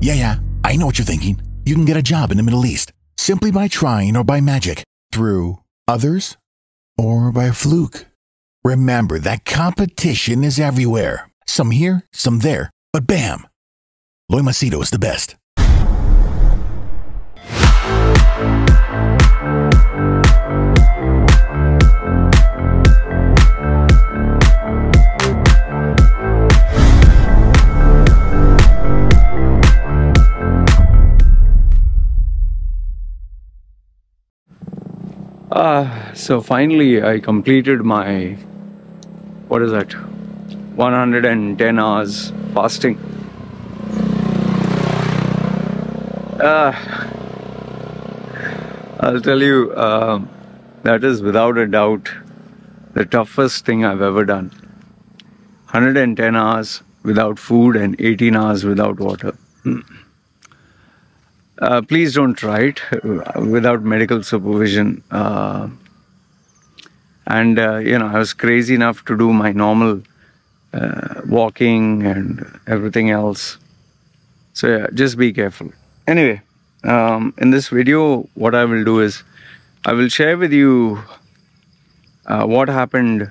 Yeah, I know what you're thinking. You can get a job in the Middle East simply by trying or by magic, through others, or by fluke. Remember that competition is everywhere. Some here, some there, but bam! Loy Machedo is the best. So finally I completed my, 110 hours fasting. I'll tell you, that is without a doubt the toughest thing I've ever done. 110 hours without food and 18 hours without water. Please don't try it without medical supervision. I was crazy enough to do my normal walking and everything else. So yeah, just be careful. Anyway, in this video, what I will do is, I will share with you what happened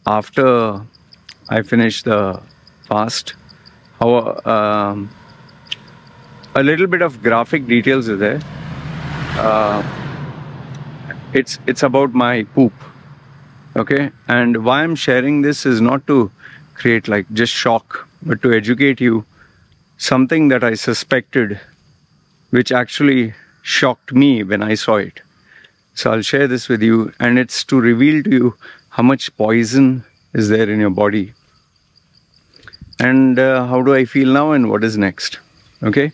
after I finished the fast. How a little bit of graphic details are there. It's about my poop, okay? And why I'm sharing this is not to create like just shock, but to educate you. Something that I suspected, which actually shocked me when I saw it. So I'll share this with you, and it's to reveal to you how much poison is there in your body, and how do I feel now and what is next, okay?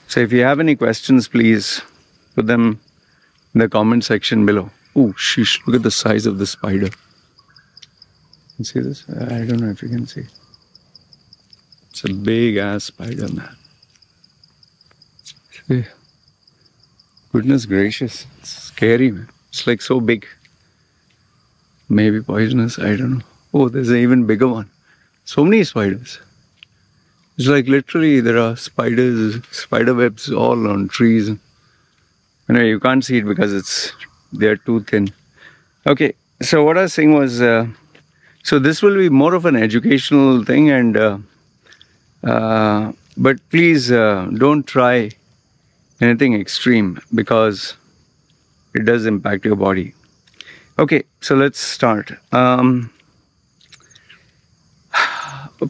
So if you have any questions, please put them in the comment section below. Oh, sheesh, look at the size of the spider. You can see this? I don't know if you can see. It's a big ass spider, man. See? Goodness gracious, it's scary, man. It's like so big. Maybe poisonous, I don't know. Oh, there's an even bigger one. So many spiders. It's like literally there are spiders, spider webs all on trees. Anyway, you can't see it because they're too thin. Okay, so what I was saying was, so this will be more of an educational thing, and but please don't try anything extreme because it does impact your body. Okay, so let's start.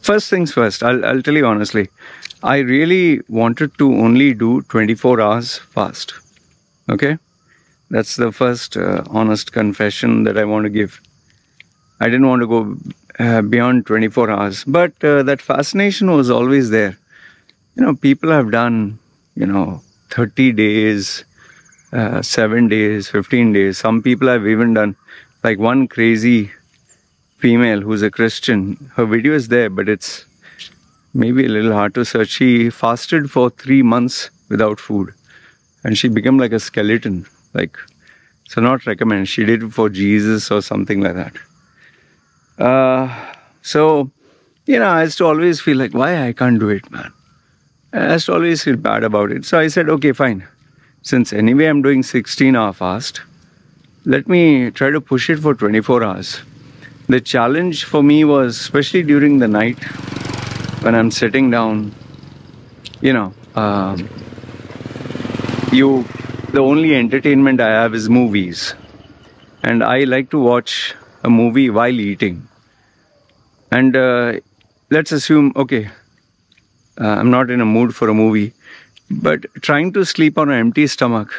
First things first, I'll tell you honestly, I really wanted to only do 24 hours fast. Okay, that's the first honest confession that I want to give. I didn't want to go beyond 24 hours, but that fascination was always there. You know, people have done, 30 days, 7 days, 15 days. Some people have even done, like one crazy female who's a Christian. Her video is there, but it's maybe a little hard to search. She fasted for 3 months without food, and she became like a skeleton. Like, so not recommend. She did it for Jesus or something like that. So, I used to always feel like, why I can't do it, man? I used to always feel bad about it. So I said, okay, fine. Since anyway I'm doing 16-hour fast, let me try to push it for 24 hours. The challenge for me was, especially during the night, when I'm sitting down, the only entertainment I have is movies. And I like to watch a movie while eating. And let's assume, okay, I'm not in a mood for a movie, but trying to sleep on an empty stomach,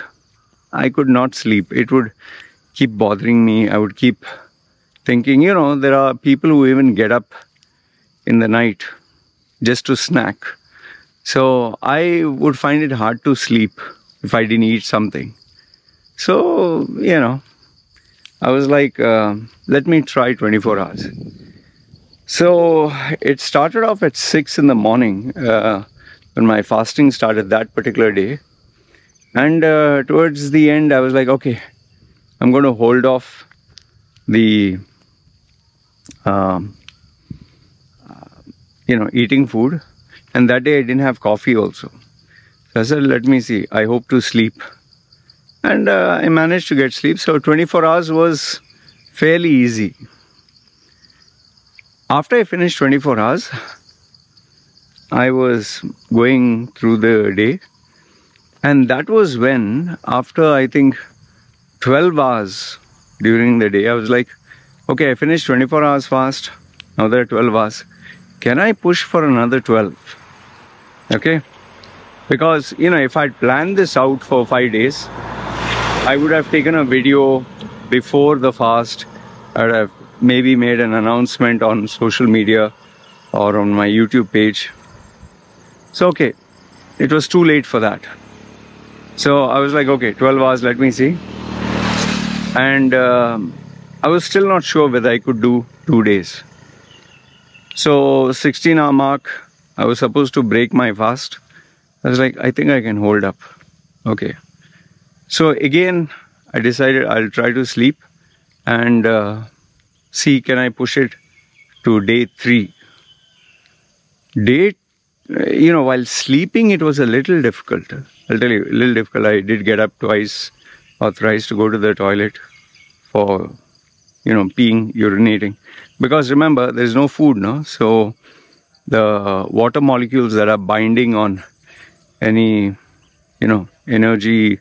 I could not sleep. It would keep bothering me. I would keep thinking, there are people who even get up in the night just to snack. So I would find it hard to sleep if I didn't eat something. So, I was like, let me try 24 hours. So it started off at 6 in the morning when my fasting started that particular day. And towards the end, I was like, okay, I'm going to hold off the eating food. And that day I didn't have coffee also. So I said, let me see. I hope to sleep. And I managed to get sleep. So 24 hours was fairly easy. After I finished 24 hours, I was going through the day. And that was when, after I think 12 hours during the day, I was like, okay, I finished 24 hours fast. Now there are 12 hours. Can I push for another 12? Okay. Because, you know, if I'd planned this out for 5 days, I would have taken a video before the fast. I would have maybe made an announcement on social media or on my YouTube page. So, okay, it was too late for that. So I was like, okay, 12 hours, let me see. And I was still not sure whether I could do 2 days. So 16-hour mark, I was supposed to break my fast. I was like, I think I can hold up. Okay. So again, I decided I'll try to sleep and see, can I push it to day 3. While sleeping, it was a little difficult. I'll tell you, a little difficult. I did get up twice or thrice to go to the toilet for, peeing, urinating. Because remember, there's no food, no? So the water molecules that are binding on any, energy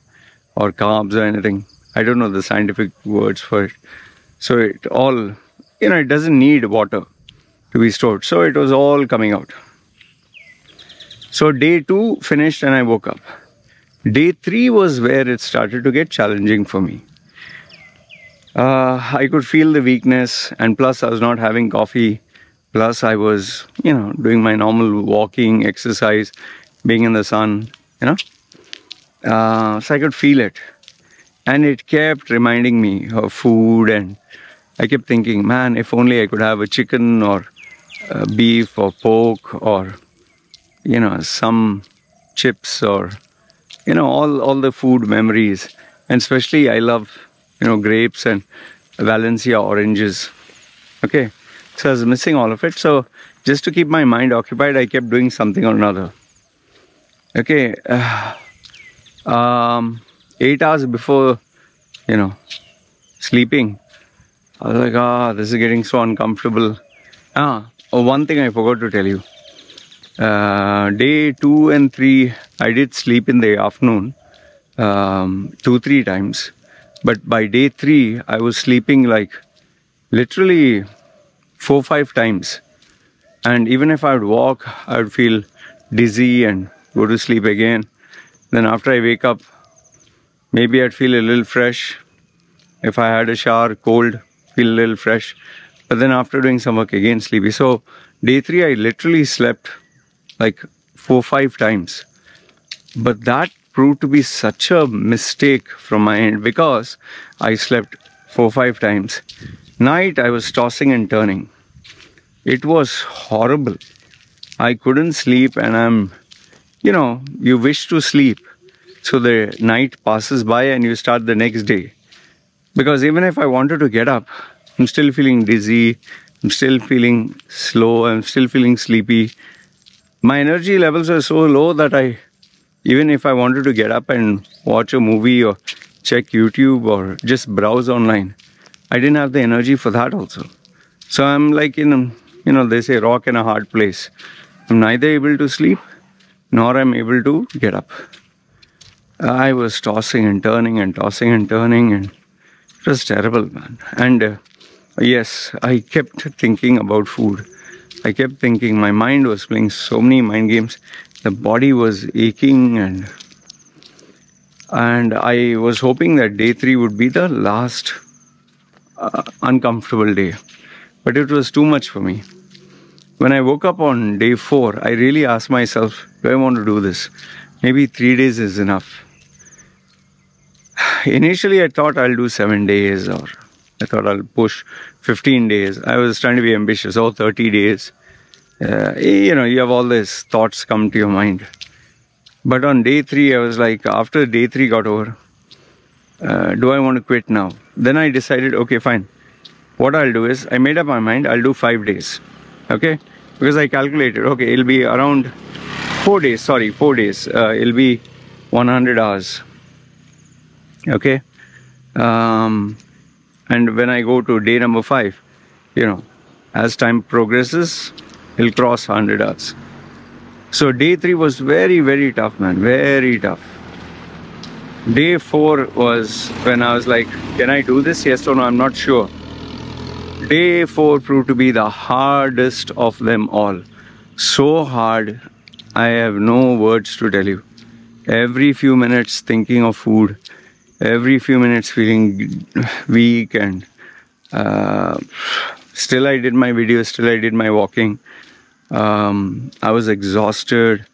or carbs or anything, I don't know the scientific words for it. So it all, it doesn't need water to be stored. So it was all coming out. So day 2 finished and I woke up. Day 3 was where it started to get challenging for me. I could feel the weakness, and plus I was not having coffee. Plus I was, doing my normal walking, exercise, being in the sun, So I could feel it. And it kept reminding me of food, and I kept thinking, man, if only I could have a chicken or beef or pork or, some chips or, all the food memories. And especially I love, grapes and Valencia oranges. Okay. So I was missing all of it. So just to keep my mind occupied, I kept doing something or another. Okay. 8 hours before, sleeping, I was like, this is getting so uncomfortable. One thing I forgot to tell you. Day 2 and 3, I did sleep in the afternoon 2-3 times. But by day 3, I was sleeping like literally 4-5 times. And even if I would walk, I would feel dizzy and go to sleep again. Then after I wake up, maybe I'd feel a little fresh. If I had a shower, cold, feel a little fresh. But then after doing some work, again sleepy. So day 3, I literally slept like 4-5 times. But that proved to be such a mistake from my end, because I slept 4-5 times. Night, I was tossing and turning. It was horrible. I couldn't sleep, and you wish to sleep. So the night passes by and you start the next day. Because even if I wanted to get up, I'm still feeling dizzy, I'm still feeling slow, I'm still feeling sleepy. My energy levels are so low that even if I wanted to get up and watch a movie or check YouTube or just browse online, I didn't have the energy for that also. So I'm like they say rock in a hard place. I'm neither able to sleep, nor I'm able to get up. I was tossing and turning and tossing and turning, and it was terrible, man. And yes, I kept thinking about food. I kept thinking, my mind was playing so many mind games. The body was aching, and I was hoping that day 3 would be the last uncomfortable day. But it was too much for me. When I woke up on day 4, I really asked myself, do I want to do this? Maybe 3 days is enough. Initially, I thought I'll do 7 days, or I thought I'll push 15 days. I was trying to be ambitious. 30 days. You have all these thoughts come to your mind. But on day 3, I was like, after day 3 got over, do I want to quit now? Then I decided, okay, fine. What I'll do is, I made up my mind, I'll do 5 days. Okay? Because I calculated, okay, it'll be around 4 days, sorry, 4 days. It'll be 100 hours. Okay. And when I go to day number 5, you know, as time progresses, it'll cross 100 hours. So day 3 was very, very tough, man. Very tough. Day 4 was when I was like, can I do this? Yes or no? I'm not sure. Day 4 proved to be the hardest of them all. So hard, I have no words to tell you. Every few minutes thinking of food, every few minutes feeling weak, and still I did my videos, still I did my walking. I was exhausted,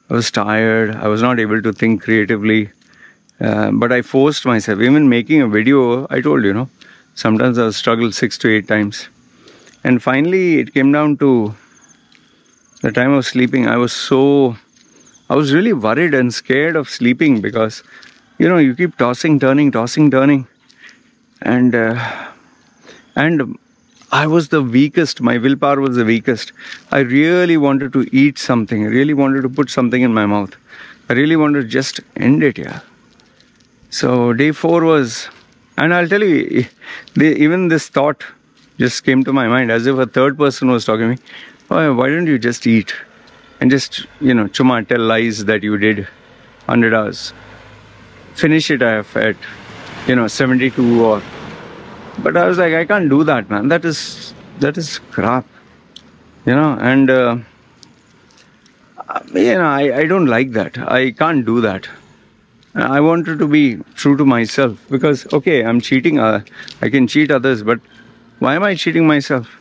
I was tired, I was not able to think creatively. But I forced myself. Even making a video, I told you, sometimes I struggled 6 to 8 times. And finally, it came down to the time of sleeping. I was really worried and scared of sleeping because, you keep tossing, turning. And I was the weakest. My willpower was the weakest. I really wanted to eat something. I really wanted to put something in my mouth. I really wanted to just end it, yeah. So day 4 was, and I'll tell you, even this thought just came to my mind as if a third person was talking to me. Oh, why don't you just eat and just, chuma, tell lies that you did 100 hours. Finish it at 72 or... But I was like, I can't do that, man. That is crap. And, I don't like that. I can't do that. I wanted to be true to myself because, okay, I'm cheating. I can cheat others, but why am I cheating myself?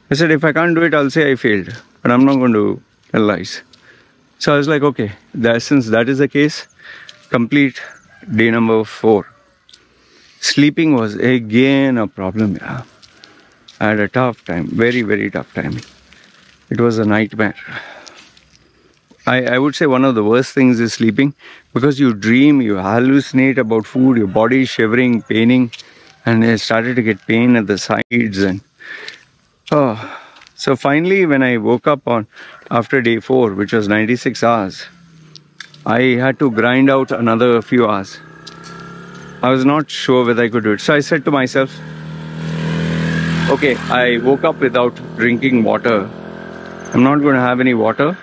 I said, if I can't do it, I'll say I failed, but I'm not going to tell lies. So I was like, okay, since that is the case, complete day number 4. Sleeping was again a problem. Yeah. I had a tough time, very, very tough time. It was a nightmare. I would say one of the worst things is sleeping because you dream, you hallucinate about food, your body is shivering, paining, and I started to get pain at the sides. And so finally, when I woke up after day 4, which was 96 hours, I had to grind out another few hours. I was not sure whether I could do it. So I said to myself, okay, I woke up without drinking water. I'm not going to have any water.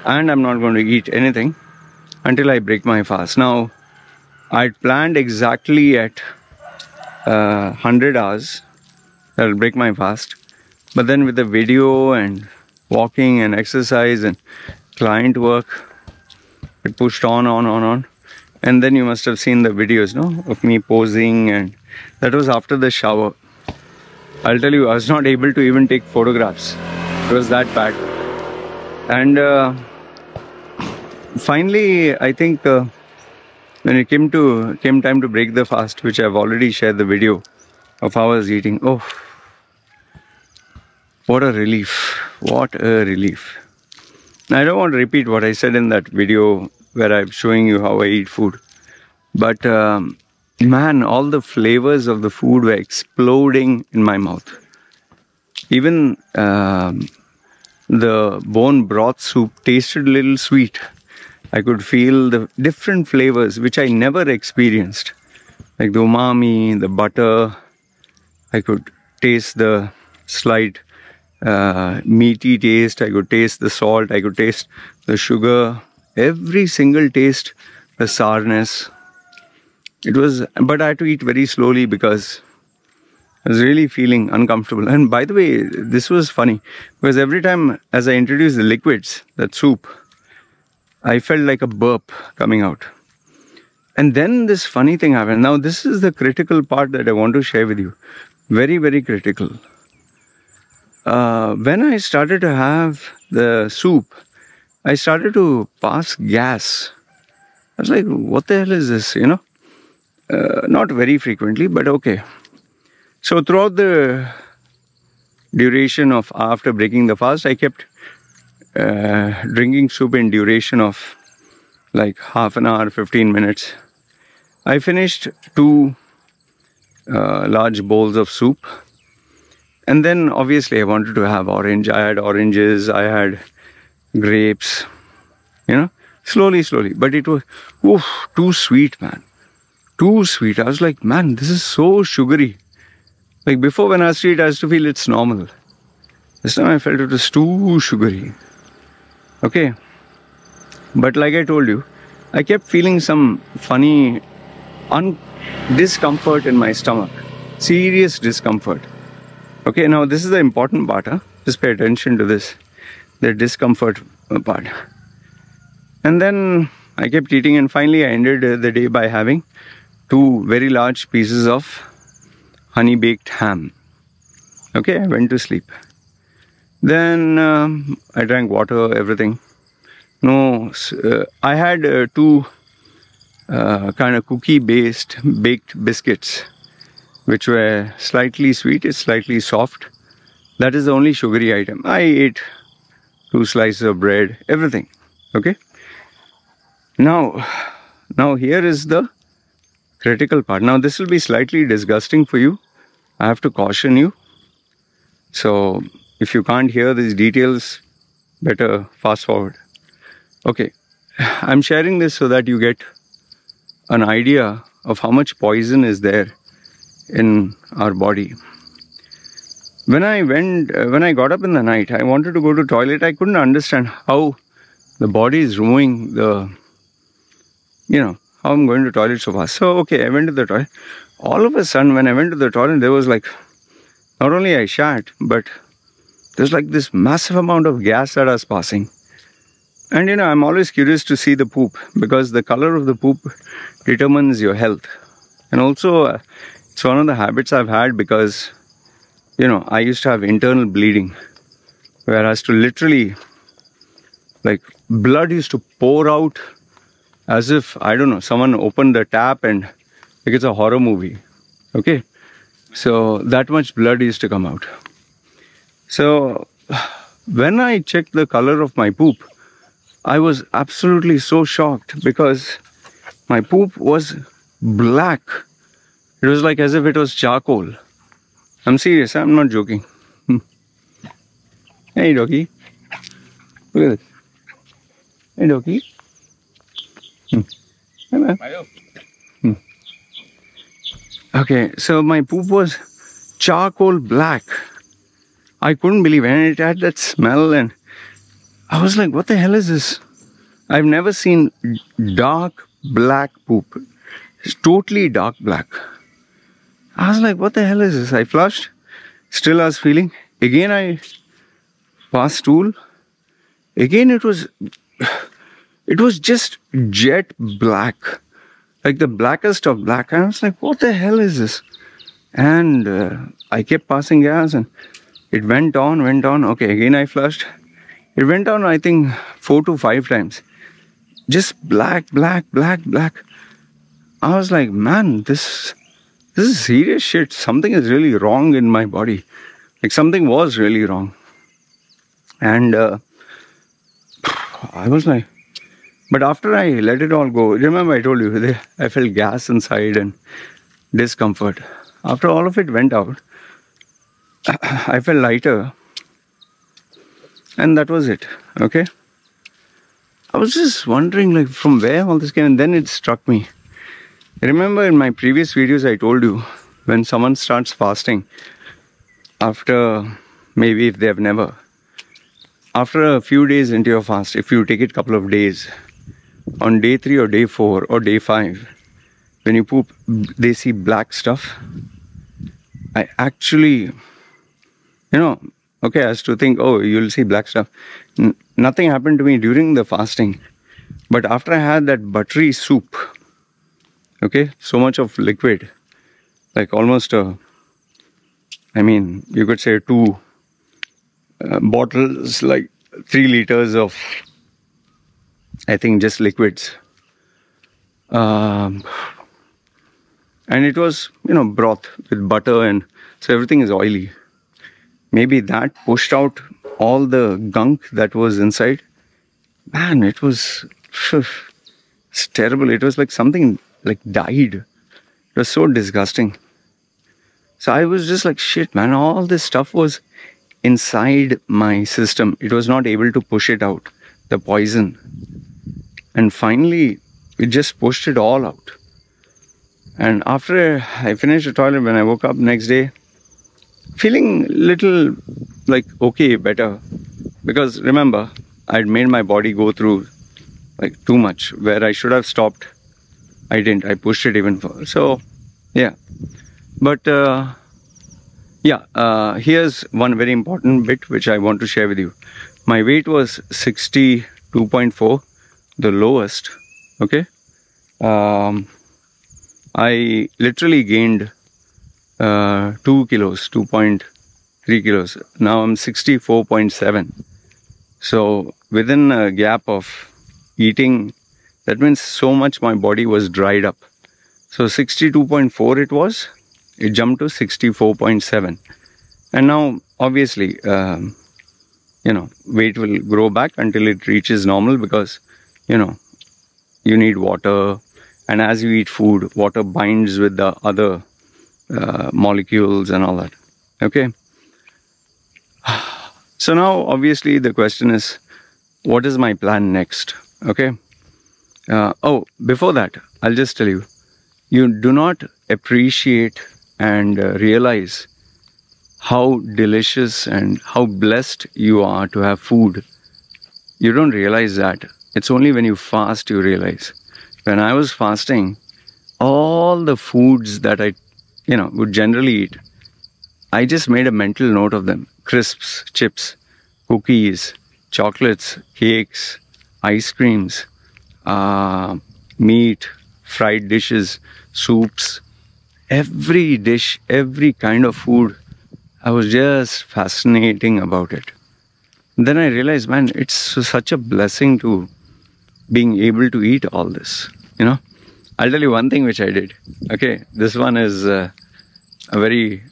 And I'm not going to eat anything until I break my fast. Now, I'd planned exactly at 100 hours that I'll break my fast. But then with the video and walking and exercise and client work, it pushed on. And then you must have seen the videos, of me posing, and that was after the shower. I'll tell you, I was not able to even take photographs. It was that bad. And finally, I think when it came time to break the fast, which I've already shared the video of how I was eating. Oh, what a relief! What a relief! Now, I don't want to repeat what I said in that video where I'm showing you how I eat food, but man, all the flavors of the food were exploding in my mouth. Even the bone broth soup tasted a little sweet. I could feel the different flavors which I never experienced, like the umami, the butter. I could taste the slight meaty taste. I could taste the salt. I could taste the sugar. Every single taste, the sourness. But I had to eat very slowly because I was really feeling uncomfortable. And by the way, this was funny because every time as I introduced the liquids, that soup, I felt like a burp coming out. And then this funny thing happened. Now, this is the critical part that I want to share with you. Very, very critical. When I started to have the soup, I started to pass gas. I was like, what the hell is this, Not very frequently, but okay. So throughout the duration of after breaking the fast, I kept drinking soup in duration of like half an hour, 15 minutes. I finished 2 large bowls of soup. And then obviously I wanted to have orange. I had oranges, I had grapes, you know, slowly. But it was, oof, too sweet, man. Too sweet. I was like, man, this is so sugary. Like before, when I was sweet, I used to feel it's normal. This time I felt it was too sugary. Okay. But like I told you, I kept feeling some funny discomfort in my stomach. Serious discomfort. Okay, now this is the important part. Just pay attention to this. The discomfort part. And then I kept eating, and finally I ended the day by having 2 very large pieces of honey baked ham. Okay, I went to sleep. Then I drank water, everything. No, I had 2 kind of cookie based baked biscuits, which were slightly sweet, it's slightly soft. That is the only sugary item. I ate 2 slices of bread, everything. Okay. Now here is the critical part. Now this will be slightly disgusting for you. I have to caution you. So if you can't hear these details, better fast forward. Okay, I'm sharing this so that you get an idea of how much poison is there in our body. When I got up in the night, I wanted to go to toilet. I couldn't understand how the body is removing the, how I'm going to toilet so fast. So, okay, I went to the toilet. All of a sudden, when I went to the toilet, there was like, not only I shat, but there's like this massive amount of gas that was passing. And I'm always curious to see the poop, because the color of the poop determines your health. And also, it's one of the habits I've had, because, I used to have internal bleeding, whereas to literally, like, blood used to pour out as if, I don't know, someone opened the tap and like it's a horror movie. Okay. So that much blood used to come out. So when I checked the color of my poop, I was absolutely so shocked, because my poop was black. It was like as if it was charcoal. I'm serious, I'm not joking. Hey doggy. Look at this. Hey doggy. Hey man. Okay, so my poop was charcoal black. I couldn't believe it. And it had that smell, and I was like, what the hell is this? I've never seen dark black poop. It's totally dark black. I was like, what the hell is this? I flushed. Still I was feeling. Again I passed stool. Again it was just jet black. Like the blackest of black. I was like, what the hell is this? And I kept passing gas, and it went on. Okay, again I flushed. It went on, I think, 4 to 5 times. Just black. I was like, man, this is serious shit. Something is really wrong in my body. Like something was really wrong. And I was like, but after I let it all go, remember I told you, I felt gas inside and discomfort. After all of it went out, I felt lighter. And that was it, okay? I was just wondering, like, from where all this came, and then it struck me. Remember in my previous videos I told you, when someone starts fasting, after, maybe if they have never, after a few days into your fast, if you take it a couple of days, on day 3 or day 4 or day 5, when you poop, they see black stuff. I actually, okay, I used to think, oh, you'll see black stuff. Nothing happened to me during the fasting. But after I had that buttery soup, okay, so much of liquid, like almost, you could say 2 bottles, like 3 liters of, I think, just liquids. And it was, broth with butter, and so everything is oily. Maybe that pushed out all the gunk that was inside. Man, it was it's terrible. It was like something like died. It was so disgusting. So I was just like, shit, man, all this stuff was inside my system. It was not able to push it out, the poison. And finally, it just pushed it all out. And after I finished the toilet, when I woke up next day, feeling little like okay, better. Because remember, I'd made my body go through like too much. Where I should have stopped, I didn't. I pushed it even further. So, yeah. But here's one very important bit which I want to share with you. My weight was 62.4, the lowest. Okay. I literally gained 2 kilos, 2.3 kilos. Now I'm 64.7. So within a gap of eating, that means so much my body was dried up. So 62.4 it was. It jumped to 64.7. And now, obviously, weight will grow back until it reaches normal because, you need water. And as you eat food, water binds with the other molecules and all that. Okay. So now, obviously, the question is, what is my plan next? Okay. Before that, I'll just tell you, you do not appreciate and realize how delicious and how blessed you are to have food. You don't realize that. It's only when you fast you realize. When I was fasting, all the foods that I, would generally eat, I just made a mental note of them. Crisps, chips, cookies, chocolates, cakes, ice creams, meat, fried dishes, soups, every dish, every kind of food. I was just fascinating about it. Then I realized, man, it's such a blessing to being able to eat all this, I'll tell you one thing which I did. Okay, this one is a very,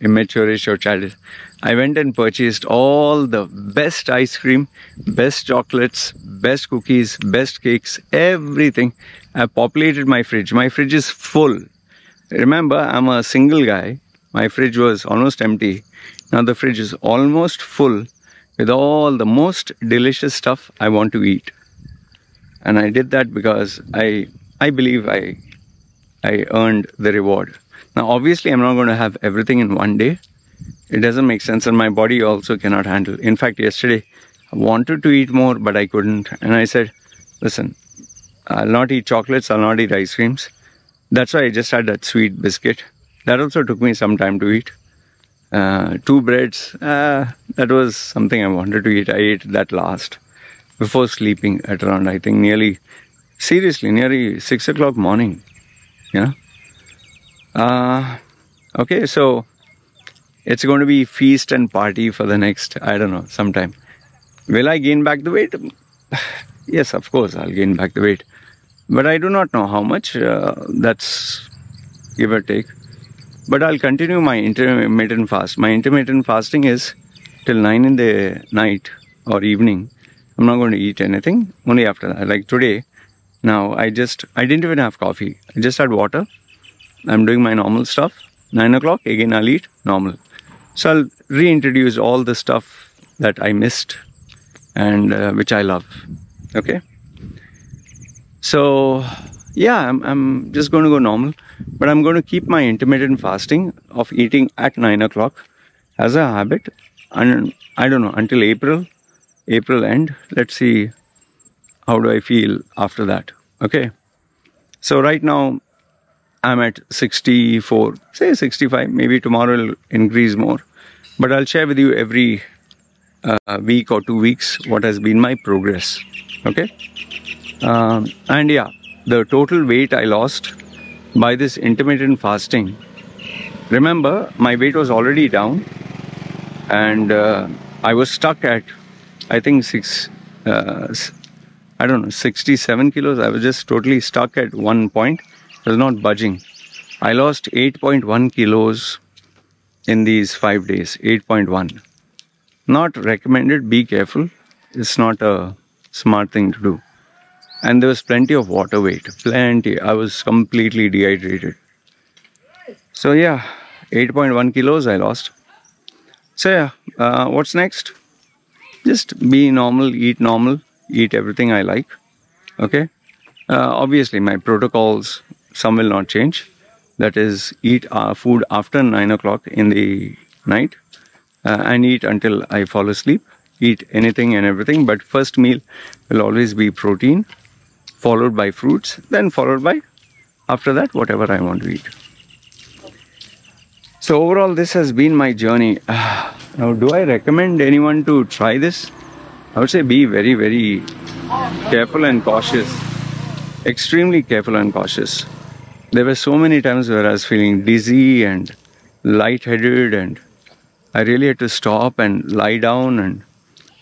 immature-ish or childish. I went and purchased all the best ice cream, best chocolates, best cookies, best cakes, everything. I populated my fridge. My fridge is full. Remember, I'm a single guy. My fridge was almost empty. Now the fridge is almost full with all the most delicious stuff I want to eat. And I did that because I believe I earned the reward. Now, obviously, I'm not going to have everything in one day. It doesn't make sense, and my body also cannot handle. In fact, yesterday, I wanted to eat more, but I couldn't. And I said, listen, I'll not eat chocolates, I'll not eat ice creams. That's why I just had that sweet biscuit. That also took me some time to eat. 2 breads, that was something I wanted to eat. I ate that last before sleeping at around, I think, nearly 6 o'clock morning. Okay, so it's going to be feast and party for the next, sometime. Will I gain back the weight? Yes, of course, I'll gain back the weight. But I do not know how much. That's give or take. But I'll continue my intermittent fast. My intermittent fasting is till 9 in the night or evening. I'm not going to eat anything. Only after that. Like today, now I didn't even have coffee. I just had water. I'm doing my normal stuff. 9 o'clock, again I'll eat normal. So I'll reintroduce all the stuff that I missed and which I love. Okay. So yeah, I'm just going to go normal, but I'm going to keep my intermittent fasting of eating at 9 o'clock as a habit. And I don't know, until April end. Let's see how do I feel after that. Okay. So right now I'm at 64, say 65, maybe tomorrow will increase more. But I'll share with you every week or 2 weeks what has been my progress. Okay. And yeah, the total weight I lost by this intermittent fasting. Remember, my weight was already down and I was stuck at, I think 67 kilos. I was just totally stuck at one point. It was not budging. I lost 8.1 kilos in these 5 days. 8.1. Not recommended. Be careful. It's not a smart thing to do. And there was plenty of water weight. Plenty. I was completely dehydrated. So yeah, 8.1 kilos I lost. So yeah, what's next? Just be normal, eat everything I like. Okay. Obviously, my protocols, some will not change. That is, eat food after 9 o'clock in the night and eat until I fall asleep. Eat anything and everything, but first meal will always be protein, followed by fruits, then followed by, after that, whatever I want to eat. So overall, this has been my journey. Now, do I recommend anyone to try this? I would say be very, very careful and cautious. Extremely careful and cautious. There were so many times where I was feeling dizzy and lightheaded, and I really had to stop and lie down, and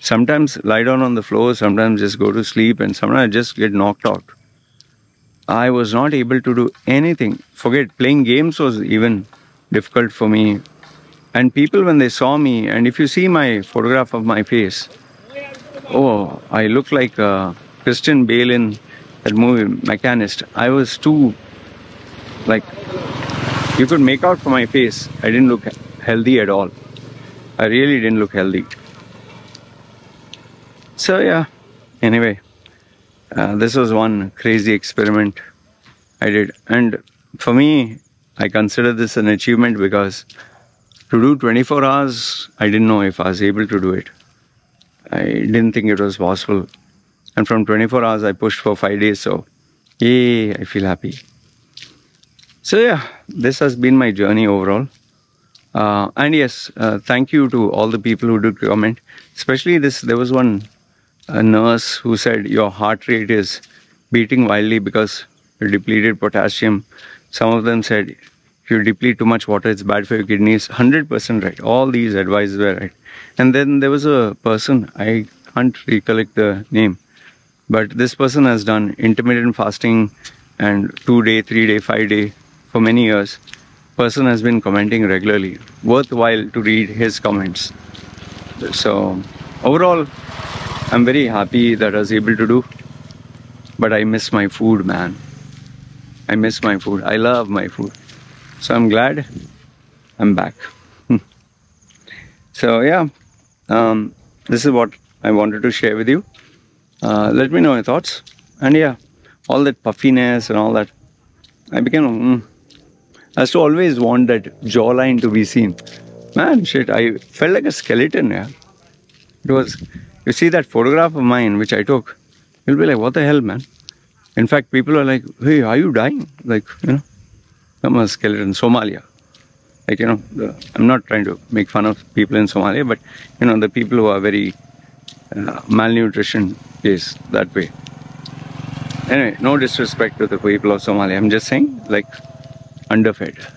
sometimes lie down on the floor, sometimes just go to sleep, and sometimes I just get knocked out. I was not able to do anything. Forget playing games was even difficult for me. And people, when they saw me, and if you see my photograph of my face, oh, I look like Christian Bale in that movie, Mechanist. I was too, like, you could make out for my face. I didn't look healthy at all. I really didn't look healthy. So yeah, anyway, this was one crazy experiment I did. And for me, I consider this an achievement because to do 24 hours, I didn't know if I was able to do it. I didn't think it was possible. And from 24 hours, I pushed for 5 days. So, yay, I feel happy. So yeah, this has been my journey overall. And yes, thank you to all the people who did comment. Especially this, there was one nurse who said your heart rate is beating wildly because you depleted potassium. Some of them said if you deplete too much water, it's bad for your kidneys. 100% right. All these advices were right. And then there was a person, I can't recollect the name, but this person has done intermittent fasting and 2 day, 3 day, 5 day for many years. Person has been commenting regularly. Worthwhile to read his comments. So overall, I'm very happy that I was able to do. But I miss my food, man. I miss my food. I love my food. So I'm glad I'm back. So yeah, this is what I wanted to share with you. Let me know your thoughts. And yeah, all that puffiness and all that, I became, I used to always want that jawline to be seen. Man, shit, I felt like a skeleton, yeah. It was, you see that photograph of mine, which I took, you'll be like, what the hell, man? In fact, people are like, hey, are you dying? Like, you know, I'm a skeleton, Somalia. Like, you know, I'm not trying to make fun of people in Somalia, but, you know, the people who are very malnutrition case that way. Anyway, no disrespect to the people of Somalia. I'm just saying, like, underfed.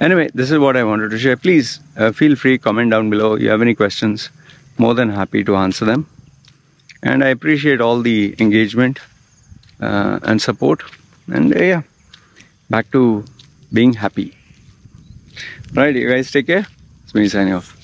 Anyway, this is what I wanted to share. Please feel free, comment down below. If you have any questions, more than happy to answer them. And I appreciate all the engagement and support. And yeah, back to being happy. Right, you guys take care. It's me signing off.